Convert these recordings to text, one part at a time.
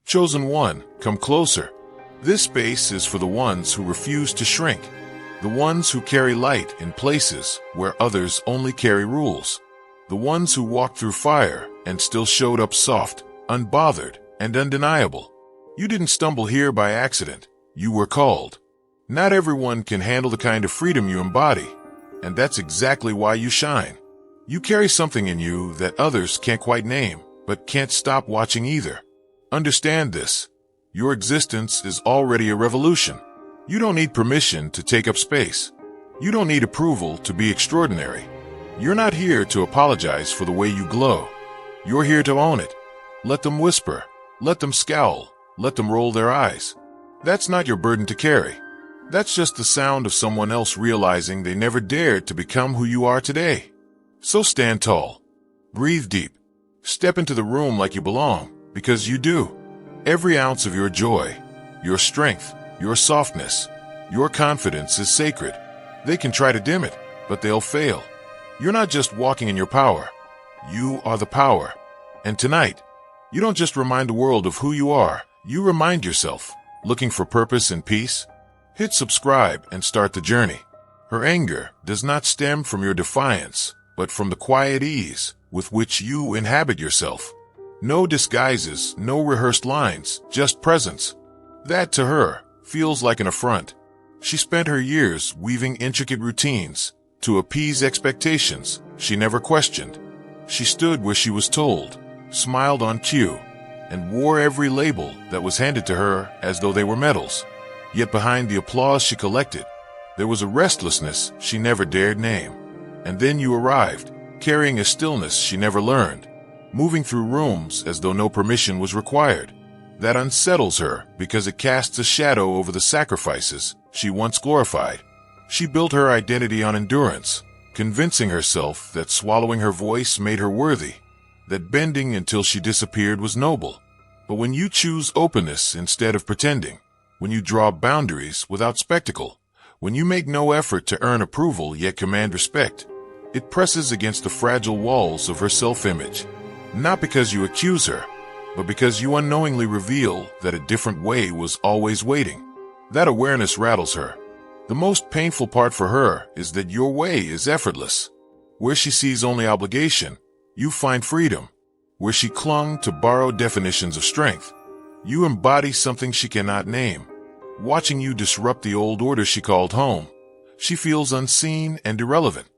Chosen one, come closer. This space is for the ones who refuse to shrink, the ones who carry light in places where others only carry rules, the ones who walked through fire and still showed up soft, unbothered, and undeniable. You didn't stumble here by accident. You were called. Not everyone can handle the kind of freedom you embody, and that's exactly why you shine. You carry something in you that others can't quite name, but can't stop watching either. Understand this. Your existence is already a revolution. You don't need permission to take up space. You don't need approval to be extraordinary. You're not here to apologize for the way you glow. You're here to own it. Let them whisper. Let them scowl. Let them roll their eyes. That's not your burden to carry. That's just the sound of someone else realizing they never dared to become who you are today. So stand tall. Breathe deep. Step into the room like you belong, because you do. Every ounce of your joy, your strength, your softness, your confidence is sacred. They can try to dim it, but they'll fail. You're not just walking in your power. You are the power. And tonight, you don't just remind the world of who you are. You remind yourself. Looking for purpose and peace? Hit subscribe and start the journey. Her anger does not stem from your defiance, but from the quiet ease with which you inhabit yourself. No disguises, no rehearsed lines, just presence. That, to her, feels like an affront. She spent her years weaving intricate routines to appease expectations she never questioned. She stood where she was told, smiled on cue, and wore every label that was handed to her as though they were medals. Yet behind the applause she collected, there was a restlessness she never dared name. And then you arrived, carrying a stillness she never learned, moving through rooms as though no permission was required. That unsettles her because it casts a shadow over the sacrifices she once glorified. She built her identity on endurance, convincing herself that swallowing her voice made her worthy, that bending until she disappeared was noble. But when you choose openness instead of pretending, when you draw boundaries without spectacle, when you make no effort to earn approval yet command respect, it presses against the fragile walls of her self-image. Not because you accuse her, but because you unknowingly reveal that a different way was always waiting. That awareness rattles her. The most painful part for her is that your way is effortless. Where she sees only obligation, you find freedom. Where she clung to borrowed definitions of strength, you embody something she cannot name. Watching you disrupt the old order she called home, she feels unseen and irrelevant.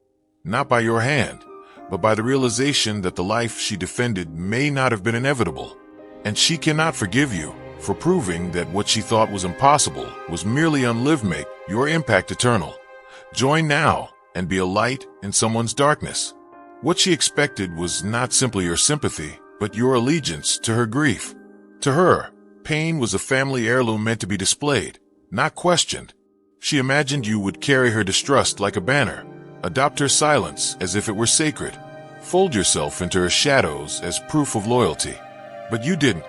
Not by your hand, but by the realization that the life she defended may not have been inevitable. And she cannot forgive you for proving that what she thought was impossible was merely unlived. Make your impact eternal. Join now and be a light in someone's darkness. What she expected was not simply your sympathy, but your allegiance to her grief. To her, pain was a family heirloom meant to be displayed, not questioned. She imagined you would carry her distrust like a banner, adopt her silence as if it were sacred, fold yourself into her shadows as proof of loyalty. But you didn't.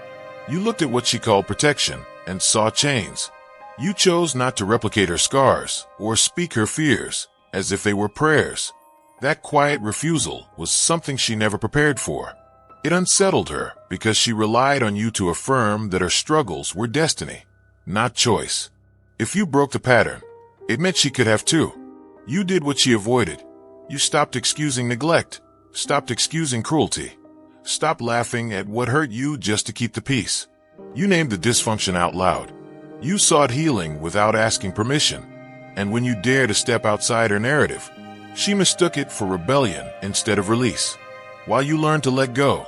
You looked at what she called protection and saw chains. You chose not to replicate her scars or speak her fears as if they were prayers. That quiet refusal was something she never prepared for. It unsettled her because she relied on you to affirm that her struggles were destiny, not choice. If you broke the pattern, it meant she could have too. You did what she avoided. You stopped excusing neglect, stopped excusing cruelty, stopped laughing at what hurt you just to keep the peace. You named the dysfunction out loud. You sought healing without asking permission. And when you dared to step outside her narrative, she mistook it for rebellion instead of release. While you learned to let go,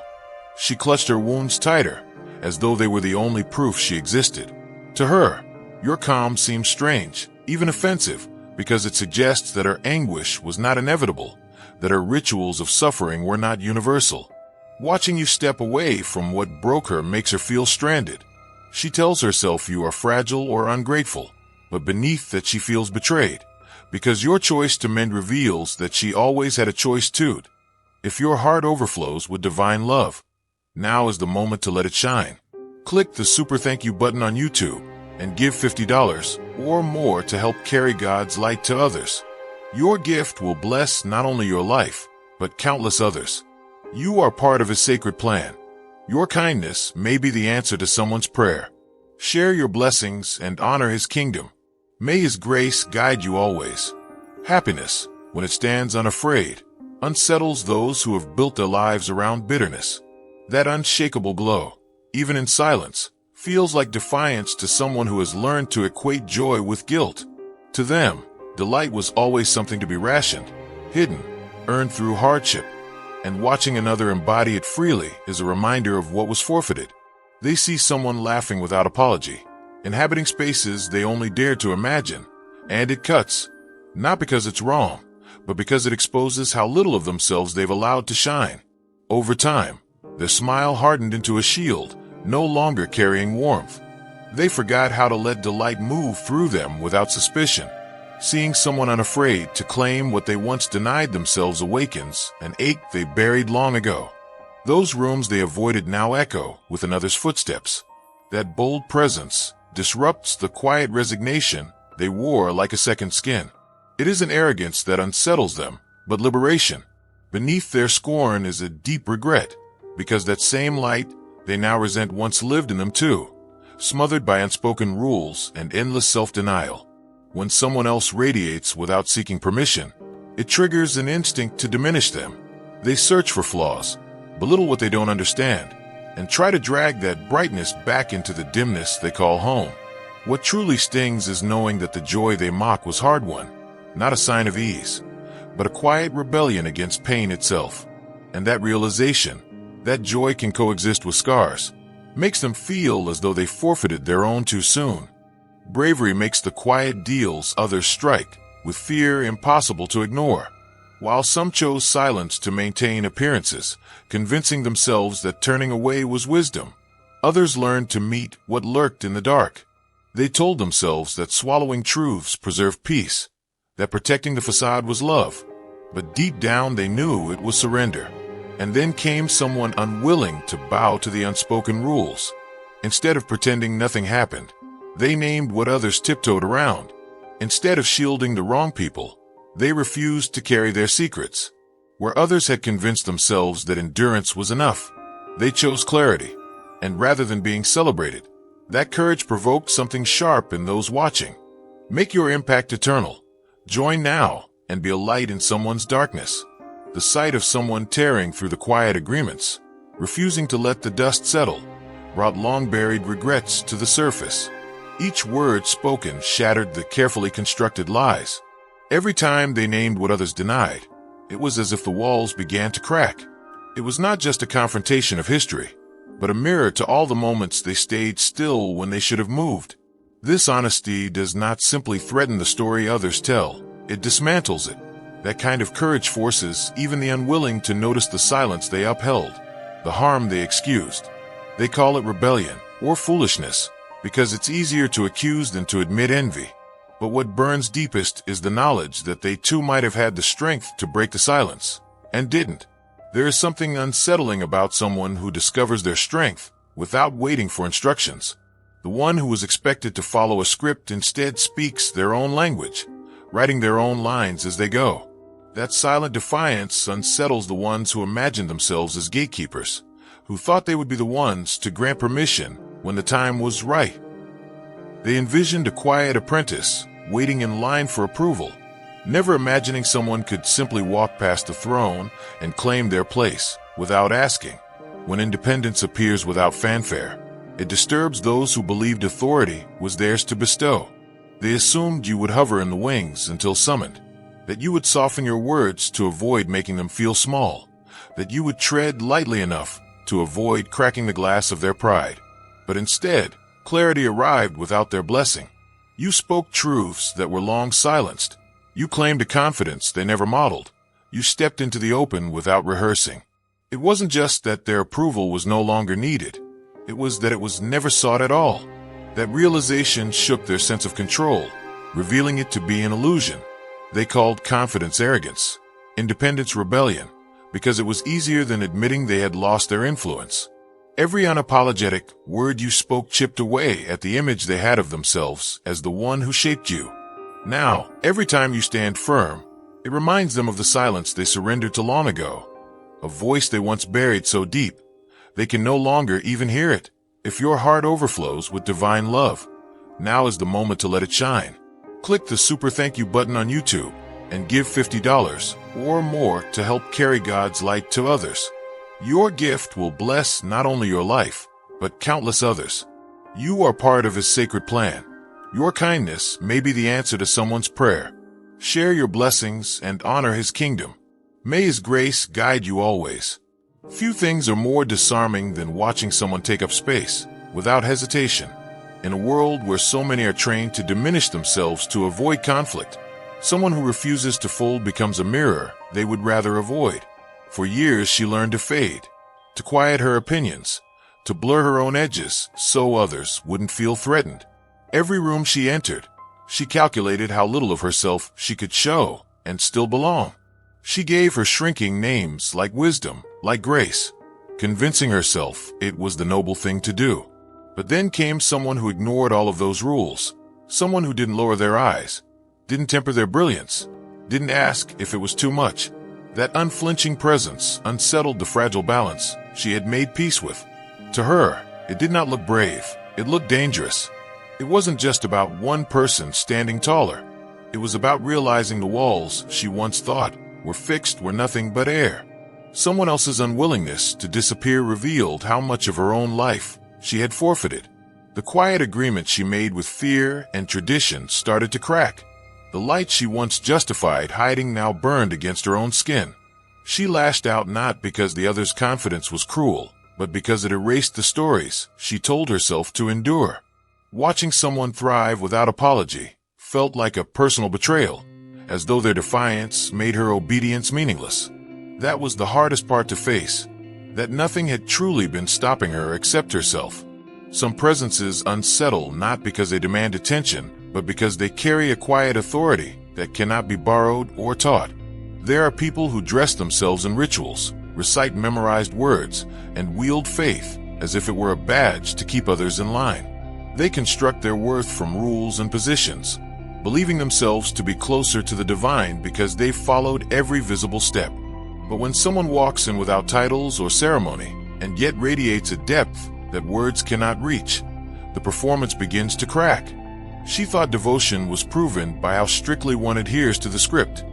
she clutched her wounds tighter, as though they were the only proof she existed. To her, your calm seemed strange, even offensive, because it suggests that her anguish was not inevitable, that her rituals of suffering were not universal. Watching you step away from what broke her makes her feel stranded. She tells herself you are fragile or ungrateful, but beneath that she feels betrayed, because your choice to mend reveals that she always had a choice too. If your heart overflows with divine love, now is the moment to let it shine. Click the super thank you button on YouTube and give $50 or more to help carry God's light to others. Your gift will bless not only your life, but countless others. You are part of His sacred plan. Your kindness may be the answer to someone's prayer. Share your blessings and honor his kingdom. May his grace guide you always. Happiness, when it stands unafraid, unsettles those who have built their lives around bitterness. That unshakable glow, even in silence, feels like defiance to someone who has learned to equate joy with guilt. To them, delight was always something to be rationed, hidden, earned through hardship, and watching another embody it freely is a reminder of what was forfeited. They see someone laughing without apology, inhabiting spaces they only dared to imagine, and it cuts, not because it's wrong, but because it exposes how little of themselves they've allowed to shine. Over time, their smile hardened into a shield, no longer carrying warmth. They forgot how to let delight move through them without suspicion. Seeing someone unafraid to claim what they once denied themselves awakens an ache they buried long ago. Those rooms they avoided now echo with another's footsteps. That bold presence disrupts the quiet resignation they wore like a second skin. It isn't arrogance that unsettles them, but liberation. Beneath their scorn is a deep regret, because that same light they now resent once lived in them too, smothered by unspoken rules and endless self-denial. When someone else radiates without seeking permission, it triggers an instinct to diminish them. They search for flaws, belittle what they don't understand, and try to drag that brightness back into the dimness they call home. What truly stings is knowing that the joy they mock was hard-won, not a sign of ease, but a quiet rebellion against pain itself. And that realization, that joy can coexist with scars, makes them feel as though they forfeited their own too soon. Bravery makes the quiet deals others strike, with fear impossible to ignore. While some chose silence to maintain appearances, convincing themselves that turning away was wisdom, others learned to meet what lurked in the dark. They told themselves that swallowing truths preserved peace, that protecting the facade was love, but deep down they knew it was surrender. And then came someone unwilling to bow to the unspoken rules. Instead of pretending nothing happened, they named what others tiptoed around. Instead of shielding the wrong people, they refused to carry their secrets. Where others had convinced themselves that endurance was enough, they chose clarity. And rather than being celebrated, that courage provoked something sharp in those watching. Make your impact eternal. Join now and be a light in someone's darkness. The sight of someone tearing through the quiet agreements, refusing to let the dust settle, brought long-buried regrets to the surface. Each word spoken shattered the carefully constructed lies. Every time they named what others denied, it was as if the walls began to crack. It was not just a confrontation of history, but a mirror to all the moments they stayed still when they should have moved. This honesty does not simply threaten the story others tell, it dismantles it. That kind of courage forces even the unwilling to notice the silence they upheld, the harm they excused. They call it rebellion or foolishness, because it's easier to accuse than to admit envy. But what burns deepest is the knowledge that they too might have had the strength to break the silence, and didn't. There is something unsettling about someone who discovers their strength without waiting for instructions. The one who was expected to follow a script instead speaks their own language, writing their own lines as they go. That silent defiance unsettles the ones who imagined themselves as gatekeepers, who thought they would be the ones to grant permission when the time was right. They envisioned a quiet apprentice, waiting in line for approval, never imagining someone could simply walk past the throne and claim their place without asking. When independence appears without fanfare, it disturbs those who believed authority was theirs to bestow. They assumed you would hover in the wings until summoned, that you would soften your words to avoid making them feel small, that you would tread lightly enough to avoid cracking the glass of their pride. But instead, clarity arrived without their blessing. You spoke truths that were long silenced. You claimed a confidence they never modeled. You stepped into the open without rehearsing. It wasn't just that their approval was no longer needed. It was that it was never sought at all. That realization shook their sense of control, revealing it to be an illusion. They called confidence arrogance, independence rebellion, because it was easier than admitting they had lost their influence. Every unapologetic word you spoke chipped away at the image they had of themselves as the one who shaped you. Now, every time you stand firm, it reminds them of the silence they surrendered to long ago, a voice they once buried so deep, They can no longer even hear it. If your heart overflows with divine love, now is the moment to let it shine. Click the super thank you button on YouTube and give $50 or more to help carry God's light to others. Your gift will bless not only your life, but countless others. You are part of His sacred plan. Your kindness may be the answer to someone's prayer. Share your blessings and honor His kingdom. May His grace guide you always. Few things are more disarming than watching someone take up space without hesitation. In a world where so many are trained to diminish themselves to avoid conflict, someone who refuses to fold becomes a mirror they would rather avoid. For years she learned to fade, to quiet her opinions, to blur her own edges so others wouldn't feel threatened. Every room she entered, she calculated how little of herself she could show and still belong. She gave her shrinking names like wisdom, like grace, convincing herself it was the noble thing to do. But then came someone who ignored all of those rules, someone who didn't lower their eyes, didn't temper their brilliance, didn't ask if it was too much. That unflinching presence unsettled the fragile balance she had made peace with. To her, it did not look brave, it looked dangerous. It wasn't just about one person standing taller. It was about realizing the walls she once thought were fixed were nothing but air. Someone else's unwillingness to disappear revealed how much of her own life she had forfeited. The quiet agreement she made with fear and tradition started to crack. The light she once justified hiding now burned against her own skin. She lashed out not because the other's confidence was cruel, but because it erased the stories she told herself to endure. Watching someone thrive without apology felt like a personal betrayal, as though their defiance made her obedience meaningless. That was the hardest part to face, that nothing had truly been stopping her except herself. Some presences unsettle not because they demand attention, but because they carry a quiet authority that cannot be borrowed or taught. There are people who dress themselves in rituals, recite memorized words, and wield faith as if it were a badge to keep others in line. They construct their worth from rules and positions, believing themselves to be closer to the divine because they've followed every visible step. But when someone walks in without titles or ceremony, and yet radiates a depth that words cannot reach, the performance begins to crack. She thought devotion was proven by how strictly one adheres to the script.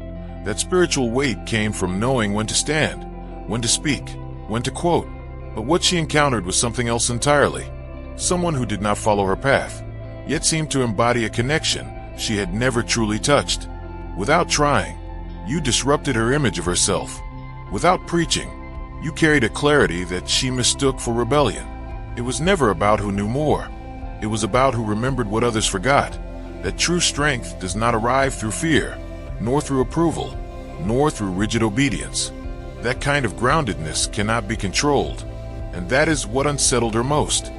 That spiritual weight came from knowing when to stand, when to speak, when to quote. But what she encountered was something else entirely. Someone who did not follow her path, yet seemed to embody a connection she had never truly touched. Without trying, you disrupted her image of herself. Without preaching, you carried a clarity that she mistook for rebellion. It was never about who knew more. It was about who remembered what others forgot. That true strength does not arrive through fear, nor through approval, nor through rigid obedience. That kind of groundedness cannot be controlled, and that is what unsettled her most.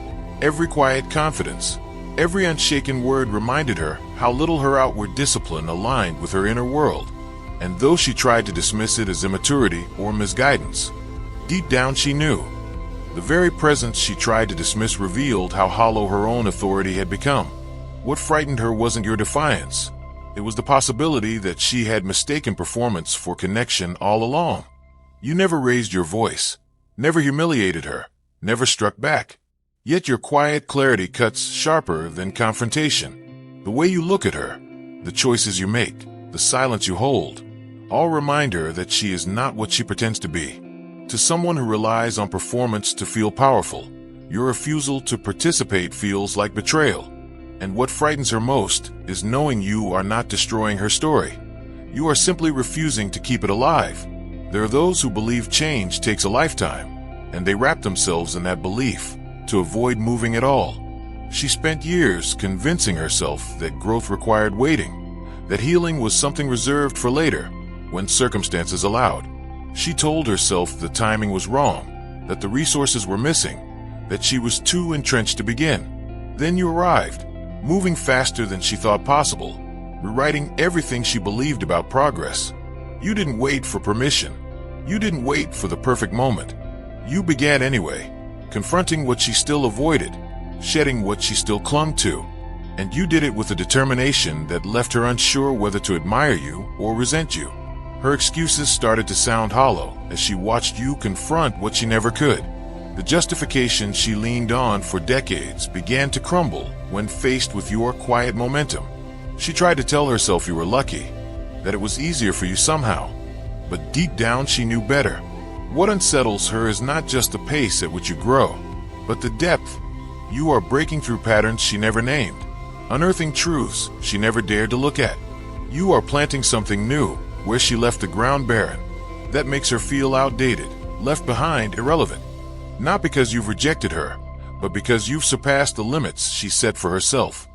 Every quiet confidence, every unshaken word reminded her how little her outward discipline aligned with her inner world. And though she tried to dismiss it as immaturity or misguidance, deep down she knew. The very presence she tried to dismiss revealed how hollow her own authority had become. What frightened her wasn't your defiance. It was the possibility that she had mistaken performance for connection all along. You never raised your voice, never humiliated her, never struck back. Yet your quiet clarity cuts sharper than confrontation. The way you look at her, the choices you make, the silence you hold, all remind her that she is not what she pretends to be. To someone who relies on performance to feel powerful, your refusal to participate feels like betrayal. And what frightens her most is knowing you are not destroying her story. You are simply refusing to keep it alive. There are those who believe change takes a lifetime, and they wrap themselves in that belief to avoid moving at all. She spent years convincing herself that growth required waiting, that healing was something reserved for later, when circumstances allowed. She told herself the timing was wrong, that the resources were missing, that she was too entrenched to begin. Then you arrived, moving faster than she thought possible, rewriting everything she believed about progress. You didn't wait for permission. You didn't wait for the perfect moment. You began anyway, confronting what she still avoided, shedding what she still clung to. And you did it with a determination that left her unsure whether to admire you or resent you. Her excuses started to sound hollow as she watched you confront what she never could. The justification she leaned on for decades began to crumble when faced with your quiet momentum. She tried to tell herself you were lucky, that it was easier for you somehow. But deep down she knew better. What unsettles her is not just the pace at which you grow, but the depth. You are breaking through patterns she never named, unearthing truths she never dared to look at. You are planting something new where she left the ground barren. That makes her feel outdated, left behind, irrelevant. Not because you've rejected her, but because you've surpassed the limits she set for herself.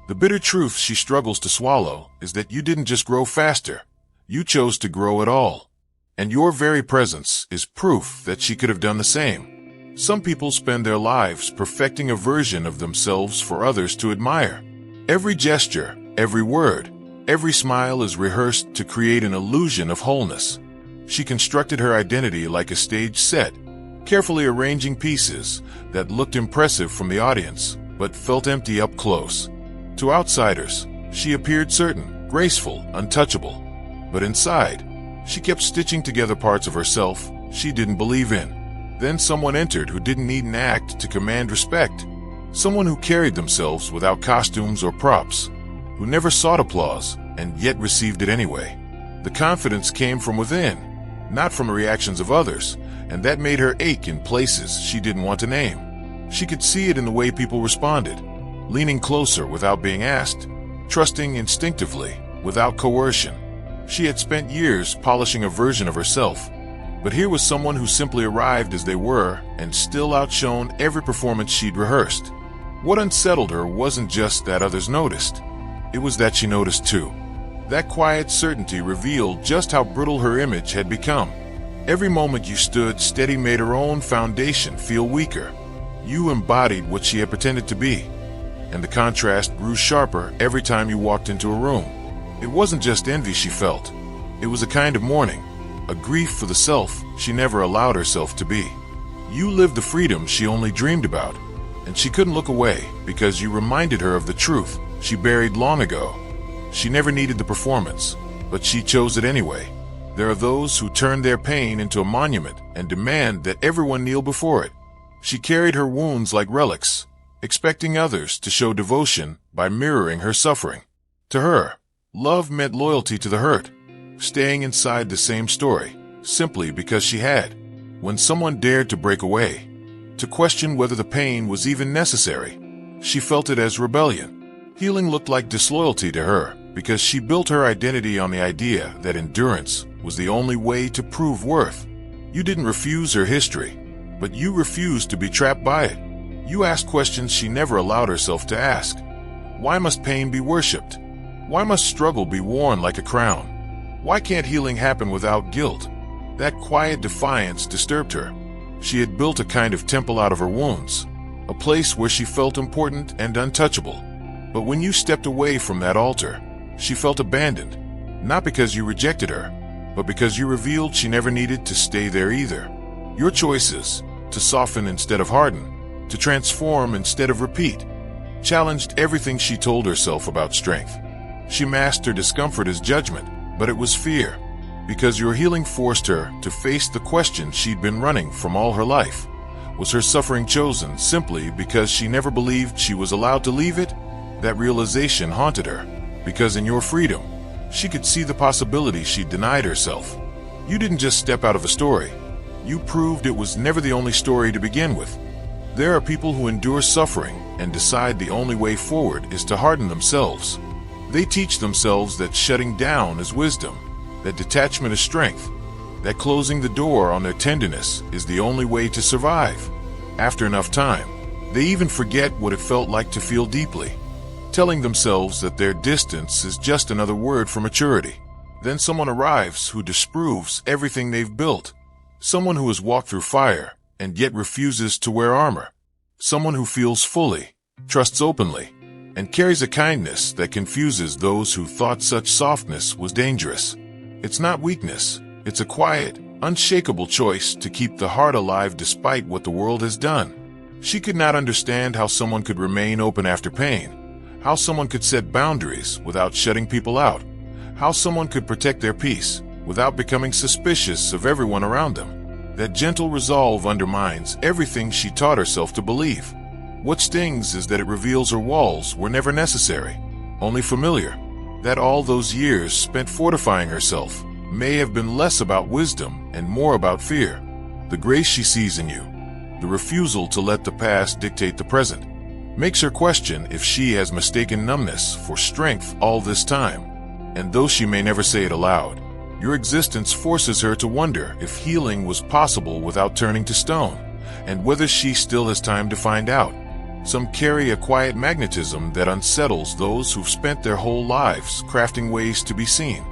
The bitter truth she struggles to swallow is that you didn't just grow faster, you chose to grow at all. And your very presence is proof that she could have done the same. Some people spend their lives perfecting a version of themselves for others to admire. Every gesture, every word, every smile is rehearsed to create an illusion of wholeness. She constructed her identity like a stage set, carefully arranging pieces that looked impressive from the audience, but felt empty up close. To outsiders, she appeared certain, graceful, untouchable. But inside, she kept stitching together parts of herself she didn't believe in. Then someone entered who didn't need an act to command respect. Someone who carried themselves without costumes or props, who never sought applause and yet received it anyway. The confidence came from within, not from the reactions of others, and that made her ache in places she didn't want to name. She could see it in the way people responded, leaning closer without being asked, trusting instinctively without coercion. She had spent years polishing a version of herself, but here was someone who simply arrived as they were and still outshone every performance she'd rehearsed. What unsettled her wasn't just that others noticed, it was that she noticed too. That quiet certainty revealed just how brittle her image had become. Every moment you stood steady made her own foundation feel weaker. You embodied what she had pretended to be, and the contrast grew sharper every time you walked into a room. It wasn't just envy she felt. It was a kind of mourning, a grief for the self she never allowed herself to be. You lived the freedom she only dreamed about, and she couldn't look away because you reminded her of the truth she buried long ago. She never needed the performance, but she chose it anyway. There are those who turn their pain into a monument and demand that everyone kneel before it. She carried her wounds like relics, expecting others to show devotion by mirroring her suffering. To her, love meant loyalty to the hurt, staying inside the same story, simply because she had. When someone dared to break away, to question whether the pain was even necessary, she felt it as rebellion. Healing looked like disloyalty to her because she built her identity on the idea that endurance was the only way to prove worth. You didn't refuse her history, but you refused to be trapped by it. You asked questions she never allowed herself to ask. Why must pain be worshipped? Why must struggle be worn like a crown? Why can't healing happen without guilt? That quiet defiance disturbed her. She had built a kind of temple out of her wounds, a place where she felt important and untouchable. But when you stepped away from that altar, she felt abandoned, not because you rejected her, but because you revealed she never needed to stay there either. Your choices, to soften instead of harden, to transform instead of repeat, challenged everything she told herself about strength. She masked her discomfort as judgment, but it was fear, because your healing forced her to face the question she'd been running from all her life. Was her suffering chosen simply because she never believed she was allowed to leave it? That realization haunted her, because in your freedom, she could see the possibility she'd denied herself. You didn't just step out of a story. You proved it was never the only story to begin with. There are people who endure suffering and decide the only way forward is to harden themselves. They teach themselves that shutting down is wisdom, that detachment is strength, that closing the door on their tenderness is the only way to survive. After enough time, they even forget what it felt like to feel deeply, telling themselves that their distance is just another word for maturity. Then someone arrives who disproves everything they've built. Someone who has walked through fire and yet refuses to wear armor. Someone who feels fully, trusts openly, and carries a kindness that confuses those who thought such softness was dangerous. It's not weakness, it's a quiet, unshakable choice to keep the heart alive despite what the world has done. She could not understand how someone could remain open after pain, how someone could set boundaries without shutting people out, how someone could protect their peace without becoming suspicious of everyone around them. That gentle resolve undermines everything she taught herself to believe. What stings is that it reveals her walls were never necessary, only familiar. That all those years spent fortifying herself may have been less about wisdom and more about fear. The grace she sees in you, the refusal to let the past dictate the present, makes her question if she has mistaken numbness for strength all this time. And though she may never say it aloud, your existence forces her to wonder if healing was possible without turning to stone, and whether she still has time to find out. Some carry a quiet magnetism that unsettles those who've spent their whole lives crafting ways to be seen.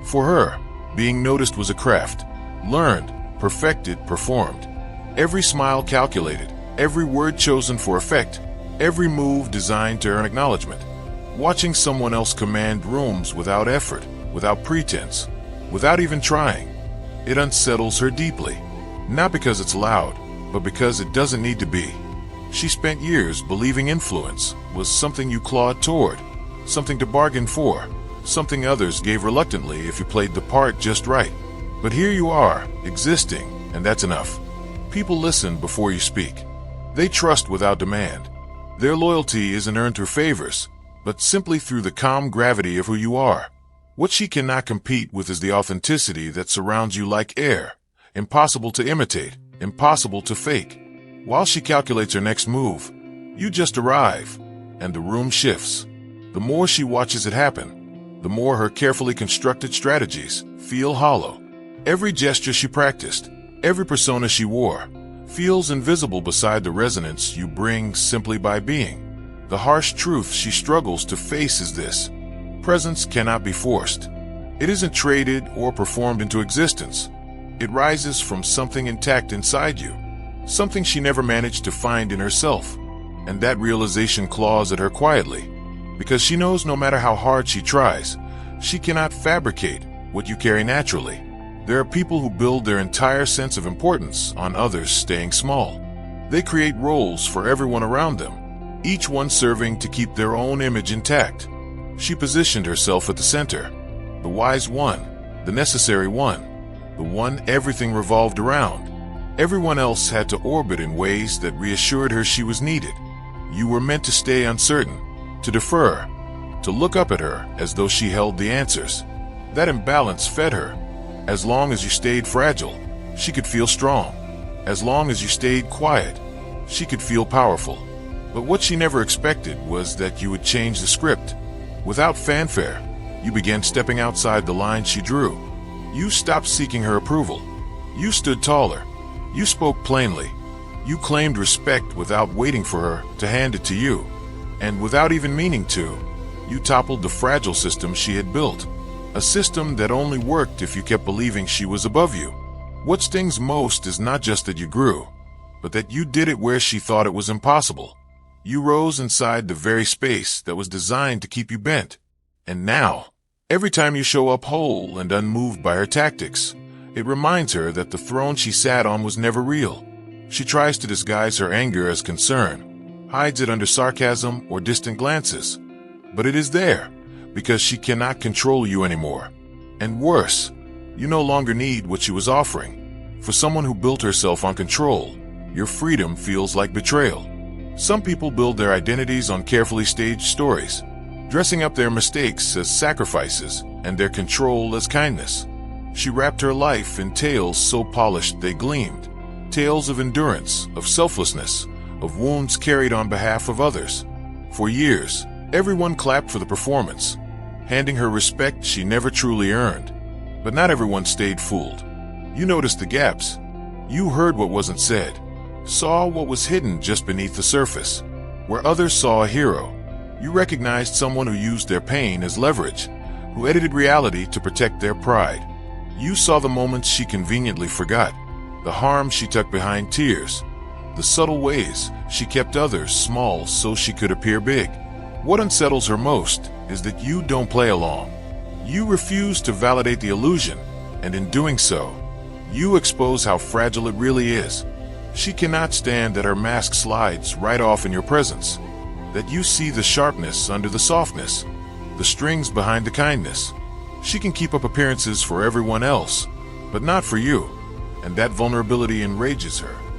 For her, being noticed was a craft, learned, perfected, performed. Every smile calculated, every word chosen for effect, every move designed to earn acknowledgement. Watching someone else command rooms without effort, without pretense, without even trying, it unsettles her deeply. Not because it's loud, but because it doesn't need to be. She spent years believing influence was something you clawed toward, something to bargain for, something others gave reluctantly if you played the part just right. But here you are, existing, and that's enough. People listen before you speak. They trust without demand. Their loyalty isn't earned through favors, but simply through the calm gravity of who you are. What she cannot compete with is the authenticity that surrounds you like air, impossible to imitate, impossible to fake. While she calculates her next move, you just arrive, and the room shifts. The more she watches it happen, the more her carefully constructed strategies feel hollow. Every gesture she practiced, every persona she wore, feels invisible beside the resonance you bring simply by being. The harsh truth she struggles to face is this: presence cannot be forced. It isn't traded or performed into existence. It rises from something intact inside you, something she never managed to find in herself. And that realization claws at her quietly, because she knows no matter how hard she tries, she cannot fabricate what you carry naturally. There are people who build their entire sense of importance on others staying small. They create roles for everyone around them, each one serving to keep their own image intact. She positioned herself at the center, the wise one, the necessary one, the one everything revolved around. Everyone else had to orbit in ways that reassured her she was needed. You were meant to stay uncertain, to defer, to look up at her as though she held the answers. That imbalance fed her. As long as you stayed fragile, she could feel strong. As long as you stayed quiet, she could feel powerful. But what she never expected was that you would change the script. Without fanfare, you began stepping outside the line she drew. You stopped seeking her approval. You stood taller. You spoke plainly. You claimed respect without waiting for her to hand it to you. And without even meaning to, you toppled the fragile system she had built. A system that only worked if you kept believing she was above you. What stings most is not just that you grew, but that you did it where she thought it was impossible. You rose inside the very space that was designed to keep you bent. And now, every time you show up whole and unmoved by her tactics, it reminds her that the throne she sat on was never real. She tries to disguise her anger as concern, hides it under sarcasm or distant glances. But it is there, because she cannot control you anymore. And worse, you no longer need what she was offering. For someone who built herself on control, your freedom feels like betrayal. Some people build their identities on carefully staged stories, dressing up their mistakes as sacrifices and their control as kindness. She wrapped her life in tales so polished they gleamed. Tales of endurance, of selflessness, of wounds carried on behalf of others. For years, everyone clapped for the performance, handing her respect she never truly earned. But not everyone stayed fooled. You noticed the gaps. You heard what wasn't said, saw what was hidden just beneath the surface. Where others saw a hero, you recognized someone who used their pain as leverage, who edited reality to protect their pride. You saw the moments she conveniently forgot, the harm she tucked behind tears, the subtle ways she kept others small so she could appear big. What unsettles her most is that you don't play along. You refuse to validate the illusion, and in doing so, you expose how fragile it really is. She cannot stand that her mask slides right off in your presence, that you see the sharpness under the softness, the strings behind the kindness. She can keep up appearances for everyone else, but not for you. and that vulnerability enrages her.